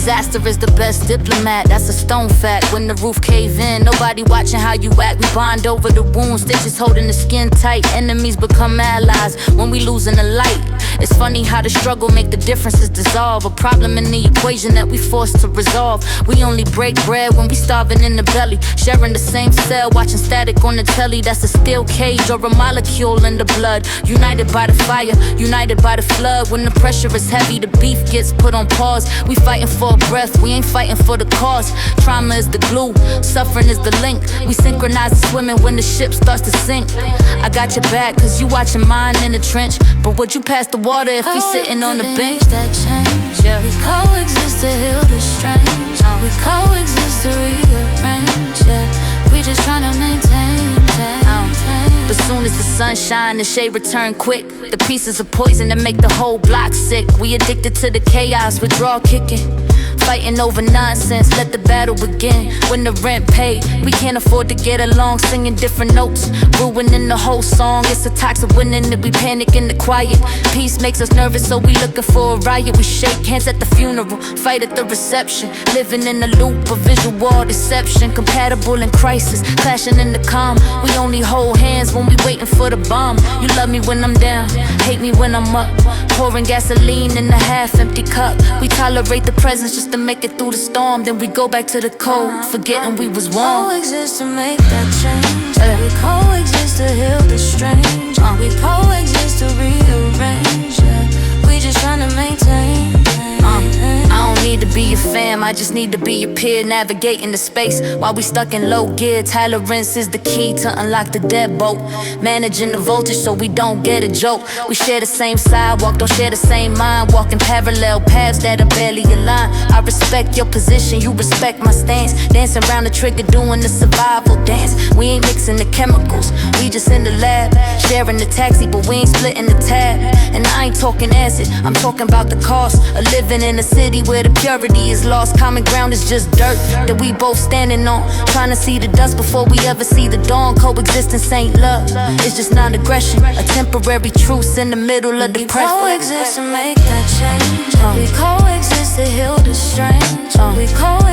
Disaster is the best diplomat, that's a stone fact. When the roof cave in, nobody watching how you act. We bond over the wounds, stitches holding the skin tight. Enemies become allies when we losing the light. It's funny how the struggle make the differences dissolve. A problem in the equation that we forced to resolve. We only break bread when we starving in the belly. Sharing the same cell, watching static on the telly. That's a steel cage or a molecule in the blood. United by the fire, united by the flood. When the pressure is heavy, the beef gets put on pause. We fighting for a breath, we ain't fighting for the cause. Trauma is the glue, suffering is the link. We synchronize the swimming when the ship starts to sink. I got your back, cause you watching mine in the trench. But would you pass the water if he's sitting on the bench? That change, yeah. We coexist to heal the strange. We coexist to rearrange, yeah. We just tryna maintain. But soon as the sun shine, the shade return quick. The pieces of poison that make the whole block sick. We addicted to the chaos, withdrawal kicking. Fighting over nonsense, let the battle begin. When the rent paid, we can't afford to get along. Singing different notes, ruining the whole song. It's a toxic winning that we panic in the quiet. Peace makes us nervous, so we looking for a riot. We shake hands at the funeral, fight at the reception. Living in a loop of visual deception. Compatible in crisis, clashing in the calm. We only hold hands when we waiting for the bomb. You love me when I'm down, hate me when I'm up. Pouring gasoline in a half-empty cup. We tolerate the presence just to make it through the storm. Then we go back to the cold, forgetting we was warm. Coexist to make that change. We coexist to heal the strange. We coexist to rearrange, yeah. We just tryna maintain. I don't need to be your fam, I just need to be your peer. Navigating the space while we stuck in low gear. Tolerance is the key to unlock the deadbolt. Managing the voltage so we don't get a joke. We share the same sidewalk, don't share the same mind. Walking parallel paths that are barely aligned. I respect your position, you respect my stance. Dancing around the trigger, doing the survival dance. We ain't mixing the chemicals, we just in the lab. Sharing the taxi, but we ain't splitting the tab. And I ain't talking acid, I'm talking about the cost of living in a city where the purity is lost. Common ground is just dirt that we both standing on. Trying to see the dust before we ever see the dawn. Coexistence ain't love, it's just non-aggression. A temporary truce in the middle of the press. We coexist to make that change. We coexist to heal the strange. We coexist